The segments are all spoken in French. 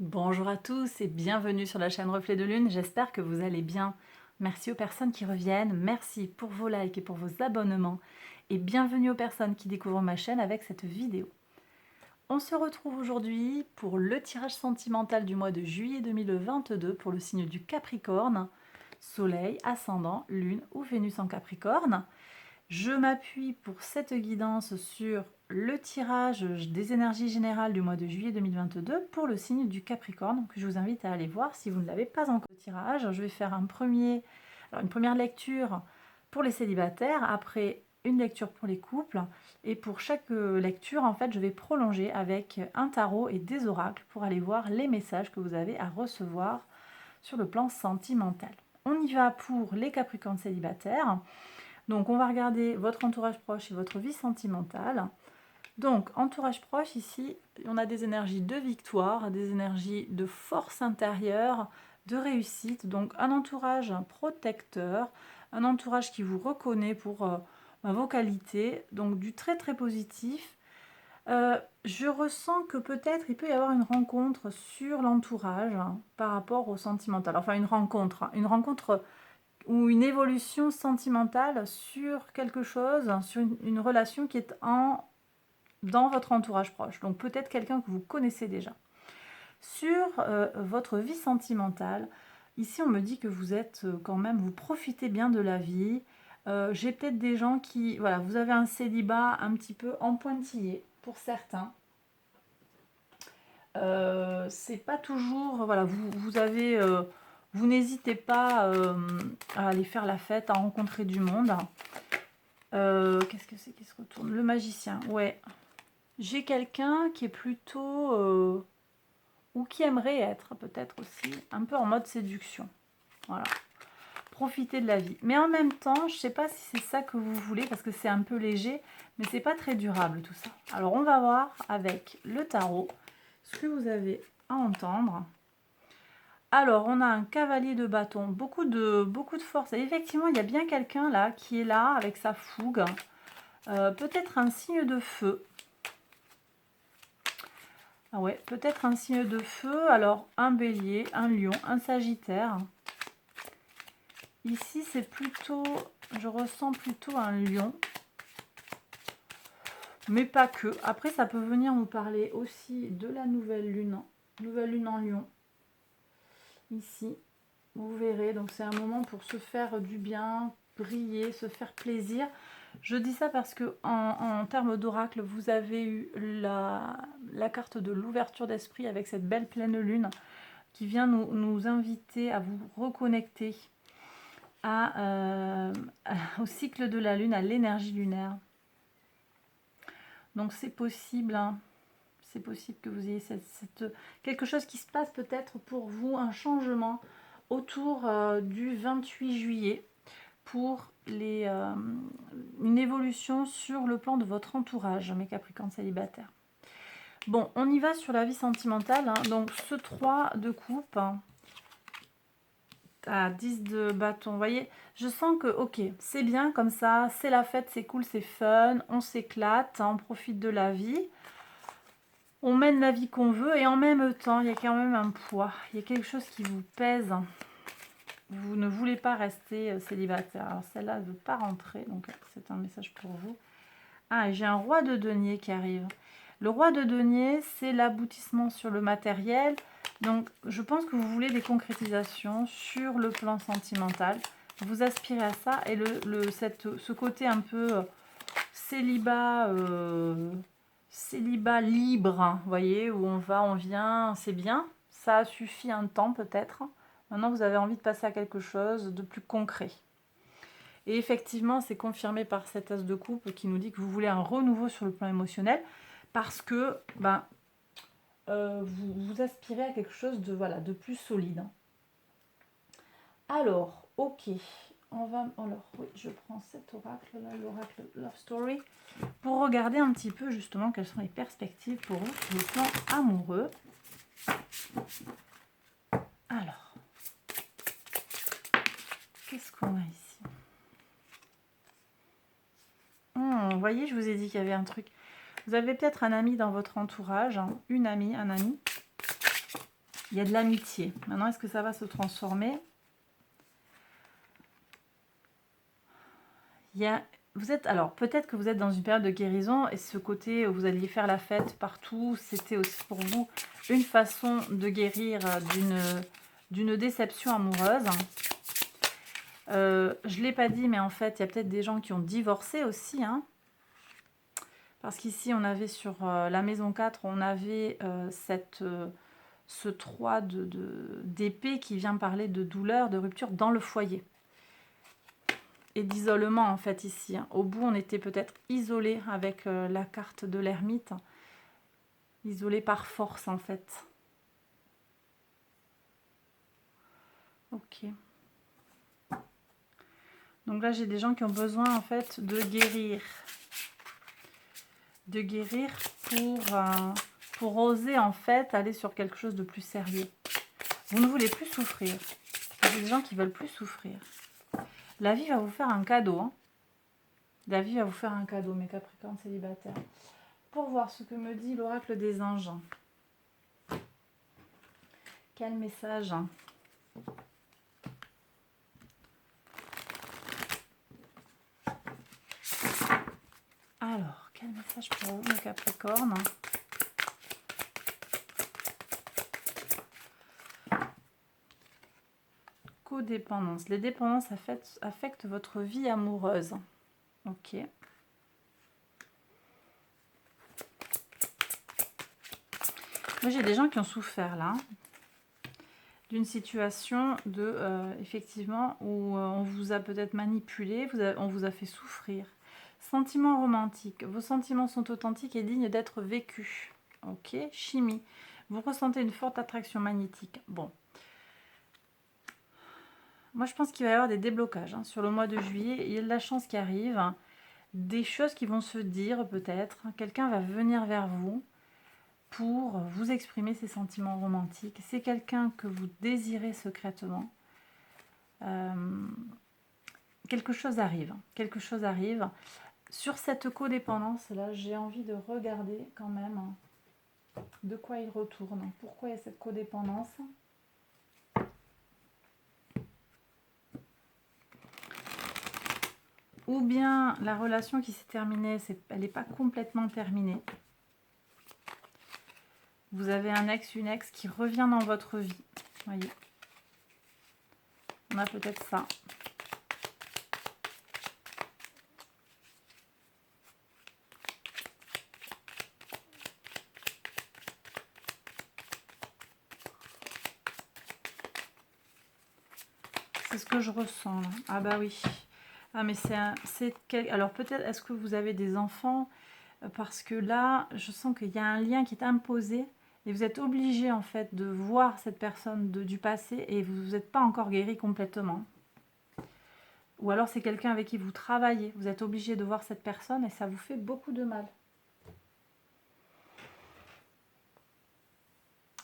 Bonjour à tous et bienvenue sur la chaîne Reflet de Lune, j'espère que vous allez bien. Merci aux personnes qui reviennent, merci pour vos likes et pour vos abonnements et bienvenue aux personnes qui découvrent ma chaîne avec cette vidéo. On se retrouve aujourd'hui pour le tirage sentimental du mois de juillet 2022 pour le signe du Capricorne, Soleil, Ascendant, Lune ou Vénus en Capricorne. Je m'appuie pour cette guidance sur le tirage des énergies générales du mois de juillet 2022 pour le signe du Capricorne, que je vous invite à aller voir si vous ne l'avez pas encore. Le tirage, je vais faire une première lecture pour les célibataires, après une lecture pour les couples, et pour chaque lecture, en fait, je vais prolonger avec un tarot et des oracles pour aller voir les messages que vous avez à recevoir sur le plan sentimental. On y va pour les Capricornes célibataires. Donc, on va regarder votre entourage proche et votre vie sentimentale. Donc, entourage proche, ici, on a des énergies de victoire, des énergies de force intérieure, de réussite. Donc, un entourage protecteur, un entourage qui vous reconnaît pour vos qualités. Donc, du très très positif. Je ressens que peut-être il peut y avoir une rencontre sur l'entourage par rapport au sentimental. Enfin, une rencontre ou une évolution sentimentale sur quelque chose, sur une relation qui est dans votre entourage proche. Donc peut-être quelqu'un que vous connaissez déjà. Sur votre vie sentimentale, ici on me dit que vous êtes quand même, vous profitez bien de la vie. J'ai peut-être des gens qui, voilà, vous avez un célibat un petit peu en pointillé pour certains. C'est pas toujours, voilà, vous avez, vous n'hésitez pas à aller faire la fête, à rencontrer du monde. Qu'est-ce que c'est qui se retourne? Le magicien, ouais. J'ai quelqu'un qui est plutôt, ou qui aimerait être peut-être aussi, un peu en mode séduction. Voilà. Profiter de la vie. Mais en même temps, je sais pas si c'est ça que vous voulez, parce que c'est un peu léger, mais c'est pas très durable tout ça. Alors on va voir avec le tarot ce que vous avez à entendre. Alors, on a un cavalier de bâton, beaucoup de force. Et effectivement, il y a bien quelqu'un là qui est là avec sa fougue. Peut-être un signe de feu. Ah ouais, peut-être un signe de feu. Alors, un bélier, un lion, un sagittaire. Ici, c'est plutôt, je ressens plutôt un lion. Mais pas que. Après, ça peut venir nous parler aussi de la nouvelle lune. Nouvelle lune en lion. Ici, vous verrez. Donc, c'est un moment pour se faire du bien, briller, se faire plaisir. Je dis ça parce que en termes d'oracle, vous avez eu la carte de l'ouverture d'esprit avec cette belle pleine lune qui vient nous inviter à vous reconnecter au cycle de la lune, à l'énergie lunaire. Donc c'est possible, hein, c'est possible que vous ayez quelque chose qui se passe peut-être pour vous, un changement autour du 28 juillet pour une évolution sur le plan de votre entourage, mes Capricornes célibataires. Bon, on y va sur la vie sentimentale. Hein. Donc, ce 3 de coupe à 10 de bâton. Vous voyez, je sens que, ok, c'est bien comme ça, c'est la fête, c'est cool, c'est fun, on s'éclate, hein, on profite de la vie. On mène la vie qu'on veut et en même temps, il y a quand même un poids. Il y a quelque chose qui vous pèse. Vous ne voulez pas rester célibataire. Alors celle-là ne veut pas rentrer, donc c'est un message pour vous. Ah, j'ai un roi de denier qui arrive. Le roi de denier, c'est l'aboutissement sur le matériel. Donc je pense que vous voulez des concrétisations sur le plan sentimental. Vous aspirez à ça et ce côté un peu célibat, célibat libre, hein, vous voyez, où on va, on vient, c'est bien. Ça a suffi un temps peut-être. Maintenant, vous avez envie de passer à quelque chose de plus concret. Et effectivement, c'est confirmé par cet as de coupe qui nous dit que vous voulez un renouveau sur le plan émotionnel parce que vous aspirez à quelque chose de, voilà, de plus solide. Alors, ok, alors, oui, je prends cet oracle là, l'oracle Love Story, pour regarder un petit peu justement quelles sont les perspectives pour vous sur le plan amoureux. Alors, qu'est-ce qu'on a ici? Vous voyez, je vous ai dit qu'il y avait un truc. Vous avez peut-être un ami dans votre entourage, hein, une amie, un ami, Il y a de l'amitié. Maintenant, est-ce que ça va se transformer? Vous êtes, alors peut-être que vous êtes dans une période de guérison et ce côté où vous alliez faire la fête partout, c'était aussi pour vous une façon de guérir d'une déception amoureuse. Je ne l'ai pas dit, mais en fait, il y a peut-être des gens qui ont divorcé aussi, hein. Parce qu'ici, on avait sur la maison 4, on avait ce 3 d'épée qui vient parler de douleur, de rupture dans le foyer. Et d'isolement, en fait, ici. Hein. Au bout, on était peut-être isolé avec la carte de l'ermite. Isolé par force, en fait. Ok. Donc là, j'ai des gens qui ont besoin, en fait, de guérir. De guérir pour oser, en fait, aller sur quelque chose de plus sérieux. Vous ne voulez plus souffrir. Il y a des gens qui veulent plus souffrir. La vie va vous faire un cadeau. Hein. La vie va vous faire un cadeau, mes Capricornes célibataires. Pour voir ce que me dit l'oracle des anges. Quel message? Alors, quel message pour vous, mes Capricornes? Codépendance. Les dépendances affectent votre vie amoureuse. Ok. Moi, j'ai des gens qui ont souffert là. D'une situation de, effectivement, où on vous a peut-être manipulé, on vous a fait souffrir. Sentiments romantiques. Vos sentiments sont authentiques et dignes d'être vécus. Ok. Chimie. Vous ressentez une forte attraction magnétique. Bon. Moi, je pense qu'il va y avoir des déblocages hein, sur le mois de juillet. Il y a de la chance qui arrive. Des choses qui vont se dire peut-être. Quelqu'un va venir vers vous pour vous exprimer ses sentiments romantiques. C'est quelqu'un que vous désirez secrètement. Quelque chose arrive. Quelque chose arrive. Sur cette codépendance-là, j'ai envie de regarder quand même de quoi il retourne. Pourquoi il y a cette codépendance? Ou bien la relation qui s'est terminée, elle n'est pas complètement terminée. Vous avez un ex, une ex qui revient dans votre vie. Voyez. On a peut-être ça. C'est ce que je ressens là. Ah bah oui. Ah mais alors peut-être, est-ce que vous avez des enfants? Parce que là, je sens qu'il y a un lien qui est imposé et vous êtes obligé en fait de voir cette personne du passé et vous n'êtes pas encore guéri complètement. Ou alors c'est quelqu'un avec qui vous travaillez. Vous êtes obligé de voir cette personne et ça vous fait beaucoup de mal.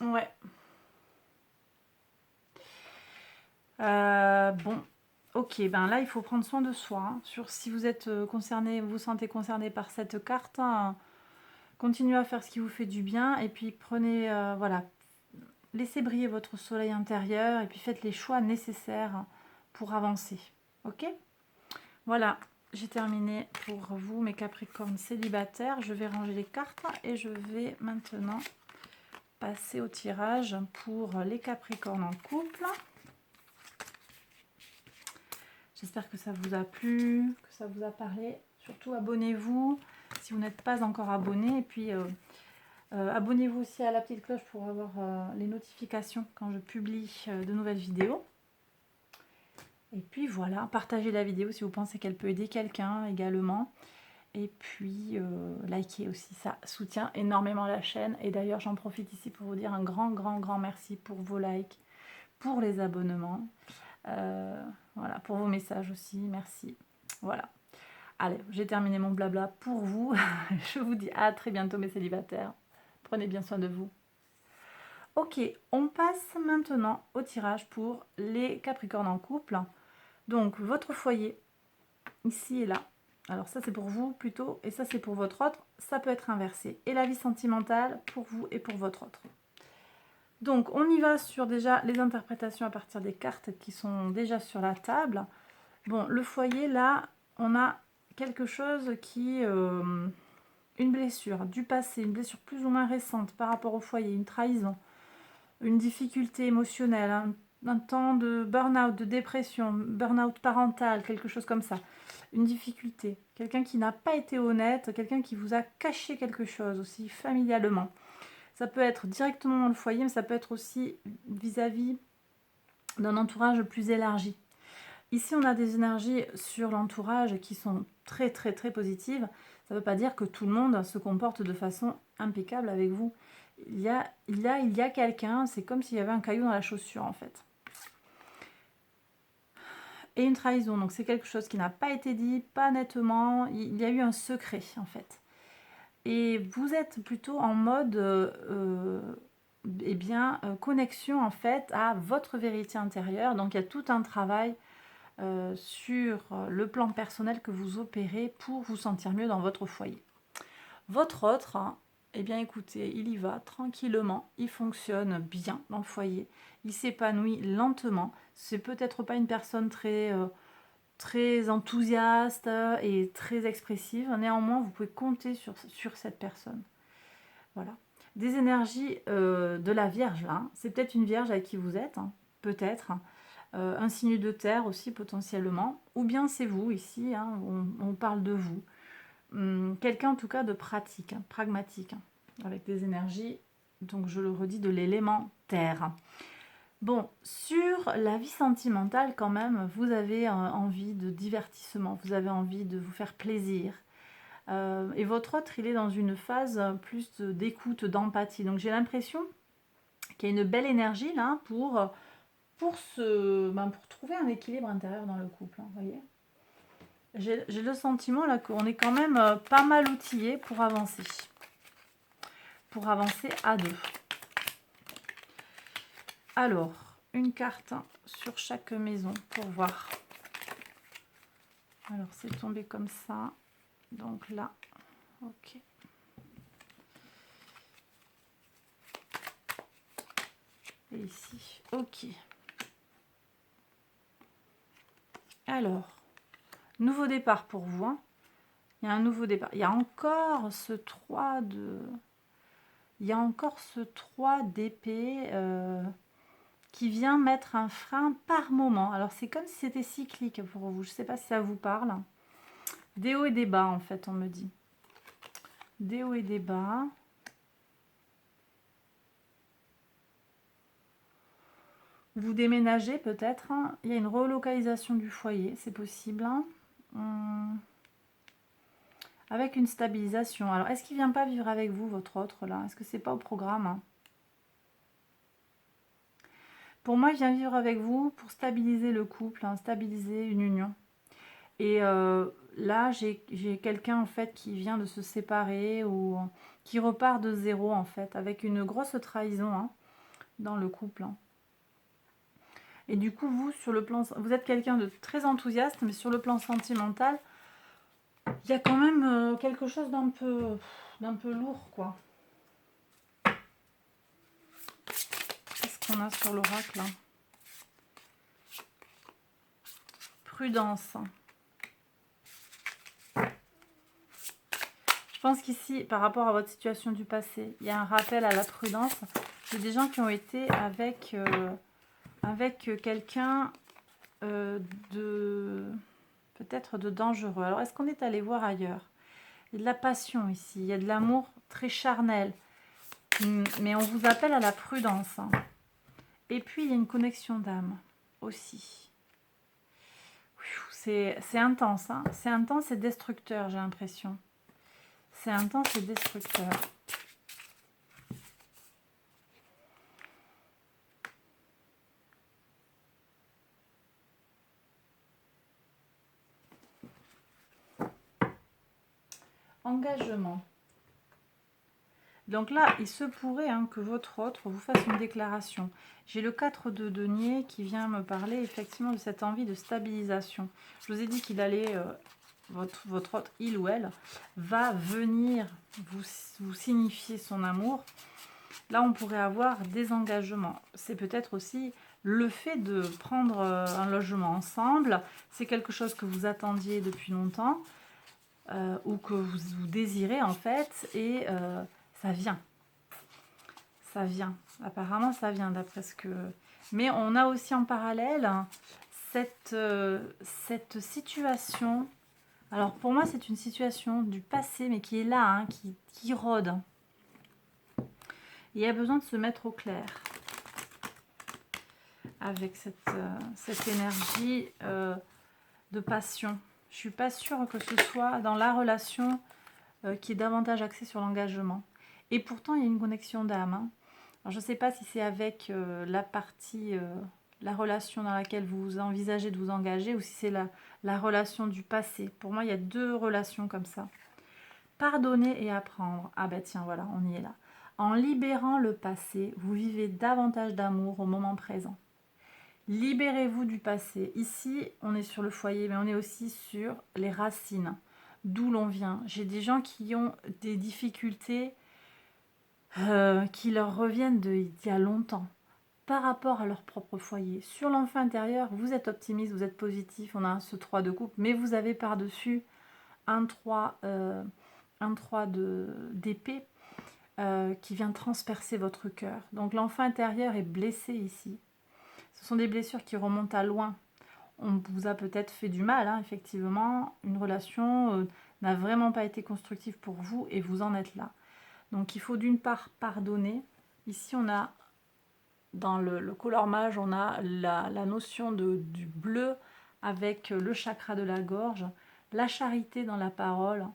Ouais. Bon. Ok, ben là, il faut prendre soin de soi. Hein. Si vous êtes concerné, vous sentez concerné par cette carte, hein, continuez à faire ce qui vous fait du bien. Et puis prenez, voilà, laissez briller votre soleil intérieur. Et puis faites les choix nécessaires pour avancer. Ok? Voilà, j'ai terminé pour vous, mes Capricornes célibataires. Je vais ranger les cartes et je vais maintenant passer au tirage pour les Capricornes en couple. J'espère que ça vous a plu, que ça vous a parlé. Surtout, abonnez-vous si vous n'êtes pas encore abonné. Et puis, abonnez-vous aussi à la petite cloche pour avoir les notifications quand je publie de nouvelles vidéos. Et puis voilà, partagez la vidéo si vous pensez qu'elle peut aider quelqu'un également. Et puis, likez aussi, ça soutient énormément la chaîne. Et d'ailleurs, j'en profite ici pour vous dire un grand merci pour vos likes, pour les abonnements. Voilà, pour vos messages aussi, merci. Voilà. Allez, j'ai terminé mon blabla pour vous. Je vous dis à très bientôt mes célibataires. Prenez bien soin de vous. Ok, on passe maintenant au tirage pour les Capricornes en couple. Donc, votre foyer, ici et là. Alors ça, c'est pour vous plutôt, et ça, c'est pour votre autre. Ça peut être inversé. Et la vie sentimentale pour vous et pour votre autre. Donc, on y va sur déjà les interprétations à partir des cartes qui sont déjà sur la table. Bon, le foyer, là, on a quelque chose qui... une blessure du passé, une blessure plus ou moins récente par rapport au foyer, une trahison, une difficulté émotionnelle, un temps de burn-out, de dépression, burn-out parental, quelque chose comme ça. Une difficulté, quelqu'un qui n'a pas été honnête, quelqu'un qui vous a caché quelque chose aussi familialement. Ça peut être directement dans le foyer, mais ça peut être aussi vis-à-vis d'un entourage plus élargi. Ici, on a des énergies sur l'entourage qui sont très, très, très positives. Ça ne veut pas dire que tout le monde se comporte de façon impeccable avec vous. Il y a quelqu'un, c'est comme s'il y avait un caillou dans la chaussure, en fait. Et une trahison, donc c'est quelque chose qui n'a pas été dit, pas nettement. Il y a eu un secret, en fait. Et vous êtes plutôt en mode connexion en fait à votre vérité intérieure. Donc il y a tout un travail sur le plan personnel que vous opérez pour vous sentir mieux dans votre foyer. Votre autre, eh bien écoutez, il y va tranquillement, il fonctionne bien dans le foyer, il s'épanouit lentement. C'est peut-être pas une personne très enthousiaste et très expressive. Néanmoins, vous pouvez compter sur cette personne. Voilà. Des énergies de la Vierge, là. C'est peut-être une Vierge avec qui vous êtes, peut-être. Un signe de terre aussi, potentiellement. Ou bien c'est vous, ici, on parle de vous. Quelqu'un, en tout cas, de pratique, pragmatique, avec des énergies, donc je le redis, de l'élément terre. Bon, sur la vie sentimentale quand même, vous avez envie de divertissement, vous avez envie de vous faire plaisir. Et votre autre, il est dans une phase plus d'écoute, d'empathie. Donc j'ai l'impression qu'il y a une belle énergie là pour trouver un équilibre intérieur dans le couple. Vous voyez, j'ai le sentiment là qu'on est quand même pas mal outillé pour avancer à deux. Alors, une carte sur chaque maison pour voir. Alors, c'est tombé comme ça. Donc là, ok. Et ici, ok. Alors, nouveau départ pour vous. Hein. Il y a un nouveau départ. Il y a encore ce 3 de... Il y a encore ce 3 d'épée qui vient mettre un frein par moment. Alors, c'est comme si c'était cyclique pour vous. Je ne sais pas si ça vous parle. Des hauts et des bas, en fait, on me dit. Des hauts et des bas. Vous déménagez peut-être. Il y a une relocalisation du foyer, c'est possible. Avec une stabilisation. Alors, est-ce qu'il ne vient pas vivre avec vous, votre autre, là? Est-ce que c'est pas au programme? Pour moi, il vient vivre avec vous pour stabiliser le couple, stabiliser une union. Et là, j'ai quelqu'un, en fait, qui vient de se séparer ou qui repart de zéro, en fait, avec une grosse trahison dans le couple. Et du coup, vous, sur le plan... Vous êtes quelqu'un de très enthousiaste, mais sur le plan sentimental, il y a quand même quelque chose d'un peu lourd, quoi. Qu'est-ce qu'on a sur l'oracle, là? Prudence. Je pense qu'ici, par rapport à votre situation du passé, il y a un rappel à la prudence. C'est des gens qui ont été avec quelqu'un peut-être de dangereux. Alors, est-ce qu'on est allé voir ailleurs? Il y a de la passion ici, il y a de l'amour très charnel. Mais on vous appelle à la prudence. Et puis, il y a une connexion d'âme aussi. C'est intense. C'est intense et destructeur, j'ai l'impression. C'est intense et destructeur. Engagement. Donc là, il se pourrait que votre autre vous fasse une déclaration. J'ai le 4 de denier qui vient me parler effectivement de cette envie de stabilisation. Je vous ai dit qu'il allait, votre autre, il ou elle, va venir vous signifier son amour. Là, on pourrait avoir des engagements. C'est peut-être aussi le fait de prendre un logement ensemble. C'est quelque chose que vous attendiez depuis longtemps ou que vous désirez en fait. Et ça vient. Ça vient. Apparemment, ça vient d'après ce que... Mais on a aussi en parallèle cette situation. Alors pour moi, c'est une situation du passé, mais qui est là, hein, qui rôde. Il y a besoin de se mettre au clair avec cette énergie de passion. Je suis pas sûre que ce soit dans la relation qui est davantage axée sur l'engagement. Et pourtant, il y a une connexion d'âme. Hein. Alors, je ne sais pas si c'est avec la partie, la relation dans laquelle vous envisagez de vous engager ou si c'est la relation du passé. Pour moi, il y a deux relations comme ça. Pardonner et apprendre. Ah ben tiens, voilà, on y est là. En libérant le passé, vous vivez davantage d'amour au moment présent. Libérez-vous du passé. Ici, on est sur le foyer, mais on est aussi sur les racines, d'où l'on vient. J'ai des gens qui ont des difficultés qui leur reviennent d'il y a longtemps, par rapport à leur propre foyer. Sur l'enfant intérieur, vous êtes optimiste, vous êtes positif, on a ce 3 de coupe, mais vous avez par-dessus un 3 d'épée qui vient transpercer votre cœur. Donc l'enfant intérieur est blessé ici. Ce sont des blessures qui remontent à loin. On vous a peut-être fait du mal, hein, effectivement. Une relation n'a vraiment pas été constructive pour vous et vous en êtes là. Donc il faut d'une part pardonner. Ici on a, dans le color mage, on a la notion du bleu avec le chakra de la gorge, la charité dans la parole.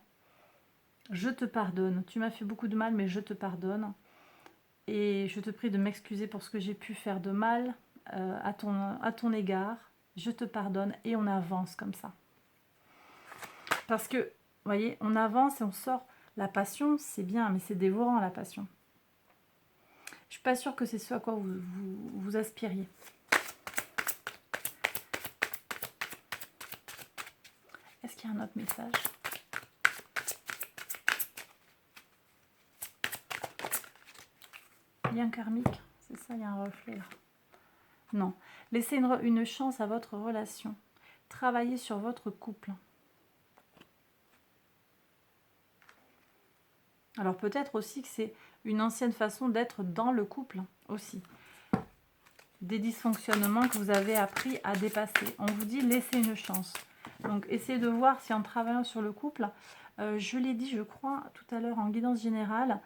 Je te pardonne, tu m'as fait beaucoup de mal mais je te pardonne. Et je te prie de m'excuser pour ce que j'ai pu faire de mal à ton égard. Je te pardonne et on avance comme ça. Parce que, vous voyez, on avance et on sort. La passion, c'est bien, mais c'est dévorant la passion. Je suis pas sûre que c'est ce à quoi vous aspiriez. Est-ce qu'il y a un autre message? Lien karmique, c'est ça, il y a un reflet là. Non. Laissez une chance à votre relation. Travaillez sur votre couple. Alors peut-être aussi que c'est une ancienne façon d'être dans le couple aussi. Des dysfonctionnements que vous avez appris à dépasser. On vous dit laissez une chance. Donc essayez de voir si en travaillant sur le couple, je l'ai dit je crois tout à l'heure en guidance générale,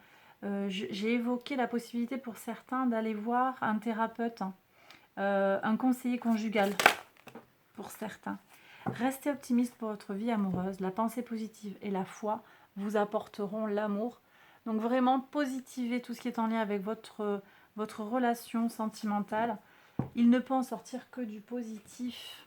j'ai évoqué la possibilité pour certains d'aller voir un thérapeute, un conseiller conjugal pour certains. Restez optimiste pour votre vie amoureuse. La pensée positive et la foi vous apporteront l'amour. Donc vraiment positivez tout ce qui est en lien avec votre relation sentimentale. Il ne peut en sortir que du positif.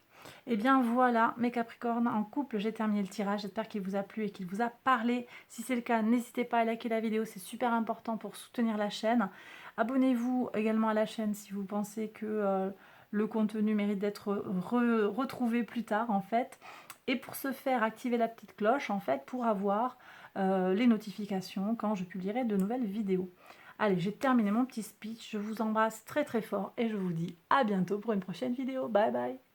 Et bien voilà mes Capricornes en couple, j'ai terminé le tirage. J'espère qu'il vous a plu et qu'il vous a parlé. Si c'est le cas, n'hésitez pas à liker la vidéo, c'est super important pour soutenir la chaîne. Abonnez-vous également à la chaîne si vous pensez que le contenu mérite d'être retrouvé plus tard en fait. Et pour ce faire, activez la petite cloche en fait pour avoir les notifications quand je publierai de nouvelles vidéos. Allez, j'ai terminé mon petit speech. Je vous embrasse très très fort et je vous dis à bientôt pour une prochaine vidéo. Bye bye!